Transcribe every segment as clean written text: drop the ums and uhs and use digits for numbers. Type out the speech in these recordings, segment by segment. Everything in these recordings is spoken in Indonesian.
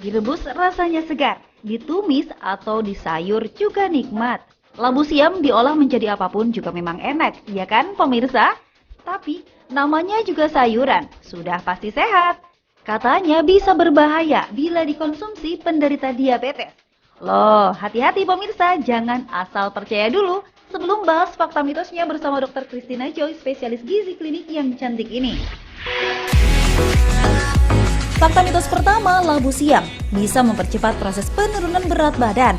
Direbus rasanya segar, ditumis atau di sayur juga nikmat. Labu siam diolah menjadi apapun juga memang enak, ya kan pemirsa? Tapi namanya juga sayuran, sudah pasti sehat. Katanya bisa berbahaya bila dikonsumsi penderita diabetes. Loh, hati-hati pemirsa, jangan asal percaya dulu. Sebelum bahas fakta mitosnya bersama Dr. Christina Joy, spesialis gizi klinik yang cantik ini. Fakta mitos pertama, labu siam bisa mempercepat proses penurunan berat badan.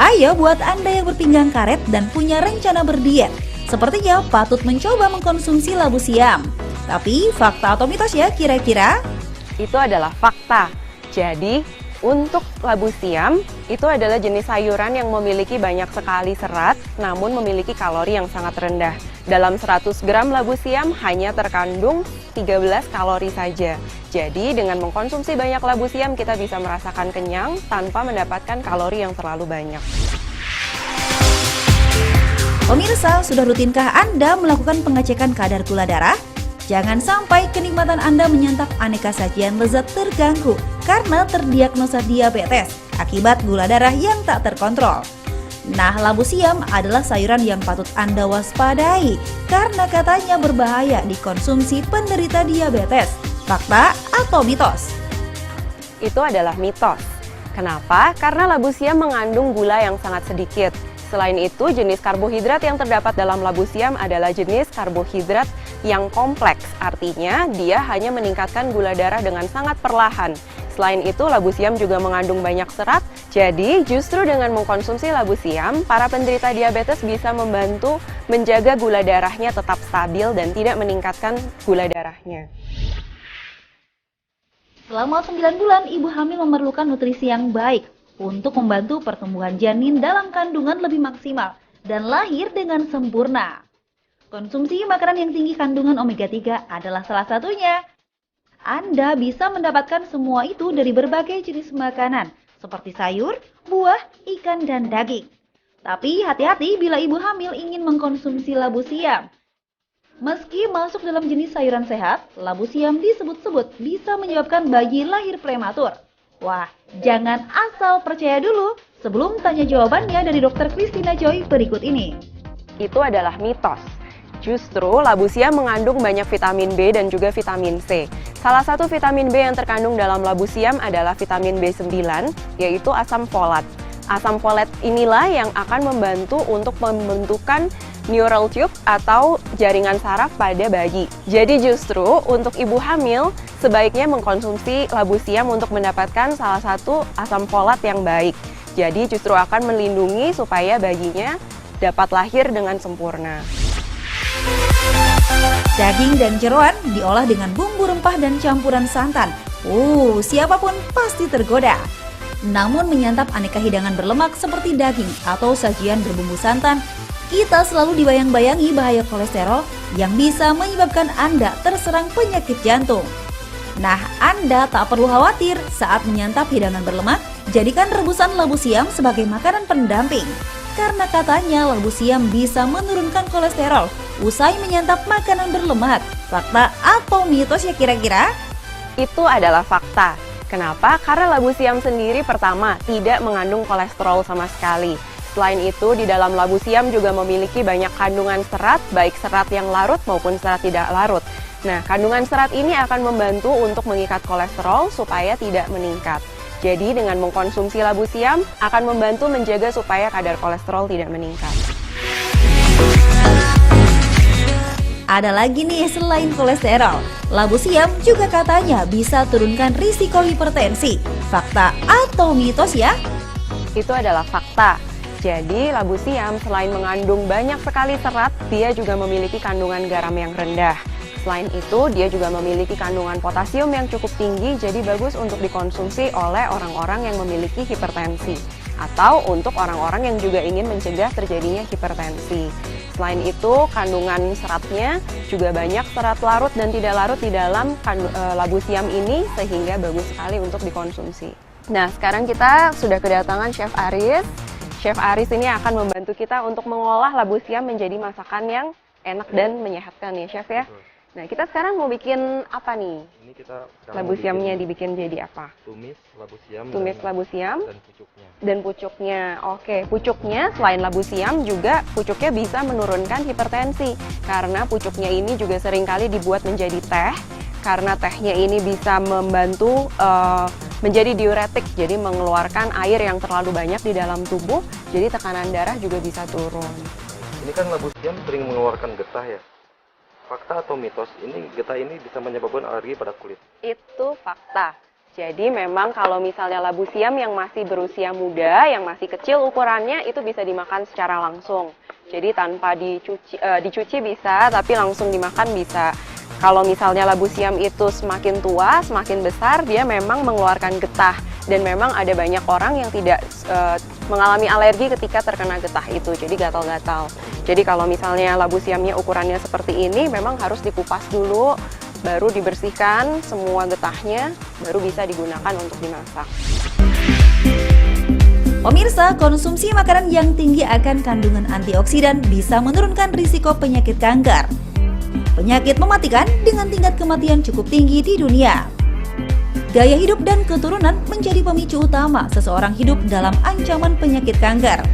Ayo buat Anda yang berpinggang karet dan punya rencana berdiet, sepertinya patut mencoba mengkonsumsi labu siam. Tapi fakta atau mitos ya kira-kira? Itu adalah fakta. Jadi, untuk labu siam, itu adalah jenis sayuran yang memiliki banyak sekali serat, namun memiliki kalori yang sangat rendah. Dalam 100 gram labu siam hanya terkandung 13 kalori saja. Jadi, dengan mengkonsumsi banyak labu siam, kita bisa merasakan kenyang tanpa mendapatkan kalori yang terlalu banyak. Pemirsa, sudah rutinkah Anda melakukan pengecekan kadar gula darah? Jangan sampai kenikmatan Anda menyantap aneka sajian lezat terganggu karena terdiagnosa diabetes akibat gula darah yang tak terkontrol. Nah, labu siam adalah sayuran yang patut Anda waspadai karena katanya berbahaya dikonsumsi penderita diabetes. Fakta atau mitos? Itu adalah mitos. Kenapa? Karena labu siam mengandung gula yang sangat sedikit. Selain itu, jenis karbohidrat yang terdapat dalam labu siam adalah jenis karbohidrat yang kompleks, artinya dia hanya meningkatkan gula darah dengan sangat perlahan. Selain itu, labu siam juga mengandung banyak serat, jadi justru dengan mengkonsumsi labu siam, para penderita diabetes bisa membantu menjaga gula darahnya tetap stabil dan tidak meningkatkan gula darahnya. Selama 9 bulan, ibu hamil memerlukan nutrisi yang baik untuk membantu pertumbuhan janin dalam kandungan lebih maksimal dan lahir dengan sempurna. Konsumsi makanan yang tinggi kandungan omega 3 adalah salah satunya. Anda bisa mendapatkan semua itu dari berbagai jenis makanan, seperti sayur, buah, ikan, dan daging. Tapi hati-hati bila ibu hamil ingin mengkonsumsi labu siam. Meski masuk dalam jenis sayuran sehat, labu siam disebut-sebut bisa menyebabkan bayi lahir prematur. Wah, jangan asal percaya dulu. Sebelum tanya jawabannya dari Dr. Christina Joy berikut ini. Itu adalah mitos. Justru labu siam mengandung banyak vitamin B dan juga vitamin C. Salah satu vitamin B yang terkandung dalam labu siam adalah vitamin B9, yaitu asam folat. Asam folat inilah yang akan membantu untuk pembentukan neural tube atau jaringan saraf pada bayi. Jadi justru untuk ibu hamil, sebaiknya mengkonsumsi labu siam untuk mendapatkan salah satu asam folat yang baik. Jadi justru akan melindungi supaya bayinya dapat lahir dengan sempurna. Daging dan jeroan diolah dengan bumbu rempah dan campuran santan. Siapapun pasti tergoda. Namun menyantap aneka hidangan berlemak seperti daging atau sajian berbumbu santan, kita selalu dibayang-bayangi bahaya kolesterol yang bisa menyebabkan Anda terserang penyakit jantung. Nah, Anda tak perlu khawatir saat menyantap hidangan berlemak, jadikan rebusan labu siam sebagai makanan pendamping. Karena katanya labu siam bisa menurunkan kolesterol usai menyantap makanan berlemak. Fakta atau mitos ya kira-kira? Itu adalah fakta. Kenapa? Karena labu siam sendiri pertama tidak mengandung kolesterol sama sekali. Selain itu, di dalam labu siam juga memiliki banyak kandungan serat, baik serat yang larut maupun serat tidak larut. Nah, kandungan serat ini akan membantu untuk mengikat kolesterol supaya tidak meningkat. Jadi, dengan mengkonsumsi labu siam akan membantu menjaga supaya kadar kolesterol tidak meningkat. Ada lagi nih selain kolesterol, labu siam juga katanya bisa turunkan risiko hipertensi. Fakta atau mitos ya? Itu adalah fakta. Jadi, labu siam selain mengandung banyak sekali serat, dia juga memiliki kandungan garam yang rendah. Selain itu, dia juga memiliki kandungan potasium yang cukup tinggi, jadi bagus untuk dikonsumsi oleh orang-orang yang memiliki hipertensi atau untuk orang-orang yang juga ingin mencegah terjadinya hipertensi. Selain itu, kandungan seratnya juga banyak serat larut dan tidak larut di dalam labu siam ini, sehingga bagus sekali untuk dikonsumsi. Nah, sekarang kita sudah kedatangan Chef Aris. Chef Aris ini akan membantu kita untuk mengolah labu siam menjadi masakan yang enak dan menyehatkan ya, Chef ya. Nah, kita sekarang mau bikin apa nih? Ini kita Labu siamnya dibikin jadi apa? tumis labu siam Tumis labu siam dan pucuknya. dan pucuknya. Oke, pucuknya selain labu siam juga pucuknya bisa menurunkan hipertensi. Karena pucuknya ini juga seringkali dibuat menjadi teh. Karena tehnya ini bisa membantu menjadi diuretik, jadi mengeluarkan air yang terlalu banyak di dalam tubuh, jadi tekanan darah juga bisa turun. Ini kan labu siam sering mengeluarkan getah ya. Fakta atau mitos, ini getah ini bisa menyebabkan alergi pada kulit. Itu fakta. Jadi memang kalau misalnya labu siam yang masih berusia muda, yang masih kecil ukurannya, itu bisa dimakan secara langsung. Jadi tanpa dicuci bisa, tapi langsung dimakan bisa. Kalau misalnya labu siam itu semakin tua, semakin besar, dia memang mengeluarkan getah. Dan memang ada banyak orang yang tidak mengalami alergi ketika terkena getah itu, jadi gatal-gatal. Jadi kalau misalnya labu siamnya ukurannya seperti ini, memang harus dikupas dulu, baru dibersihkan semua getahnya, baru bisa digunakan untuk dimasak. Pemirsa, konsumsi makanan yang tinggi akan kandungan antioksidan bisa menurunkan risiko penyakit kanker. Penyakit mematikan dengan tingkat kematian cukup tinggi di dunia. Gaya hidup dan keturunan menjadi pemicu utama seseorang hidup dalam ancaman penyakit kanker.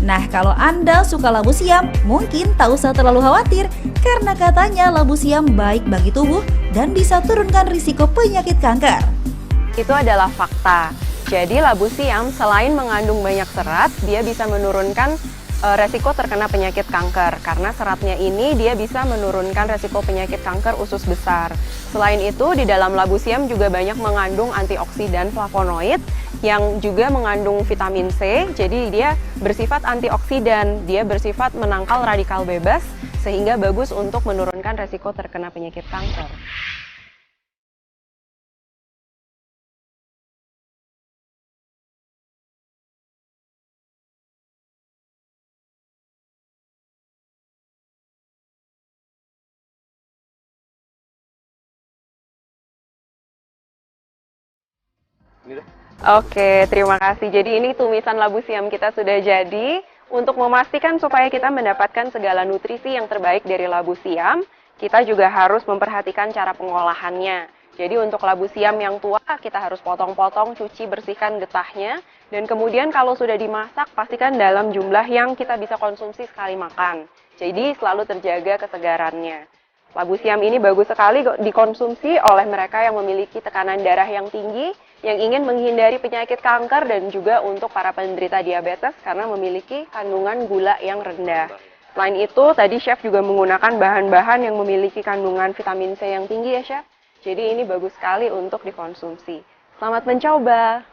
Nah, kalau Anda suka labu siam, mungkin tak usah terlalu khawatir karena katanya labu siam baik bagi tubuh dan bisa turunkan risiko penyakit kanker. Itu adalah fakta. Jadi labu siam selain mengandung banyak serat, dia bisa menurunkan resiko terkena penyakit kanker. Karena seratnya ini dia bisa menurunkan resiko penyakit kanker usus besar. Selain itu, di dalam labu siam juga banyak mengandung antioksidan flavonoid yang juga mengandung vitamin C. Jadi dia bersifat antioksidan, dia bersifat menangkal radikal bebas sehingga bagus untuk menurunkan resiko terkena penyakit kanker. Ini dah. Oke, terima kasih. Jadi ini tumisan labu siam kita sudah jadi. Untuk memastikan supaya kita mendapatkan segala nutrisi yang terbaik dari labu siam, kita juga harus memperhatikan cara pengolahannya. Jadi untuk labu siam yang tua, kita harus potong-potong, cuci, bersihkan getahnya. Dan kemudian kalau sudah dimasak, pastikan dalam jumlah yang kita bisa konsumsi sekali makan. Jadi selalu terjaga kesegarannya. Labu siam ini bagus sekali dikonsumsi oleh mereka yang memiliki tekanan darah yang tinggi, yang ingin menghindari penyakit kanker dan juga untuk para penderita diabetes karena memiliki kandungan gula yang rendah. Selain itu, tadi Chef juga menggunakan bahan-bahan yang memiliki kandungan vitamin C yang tinggi ya Chef. Jadi ini bagus sekali untuk dikonsumsi. Selamat mencoba!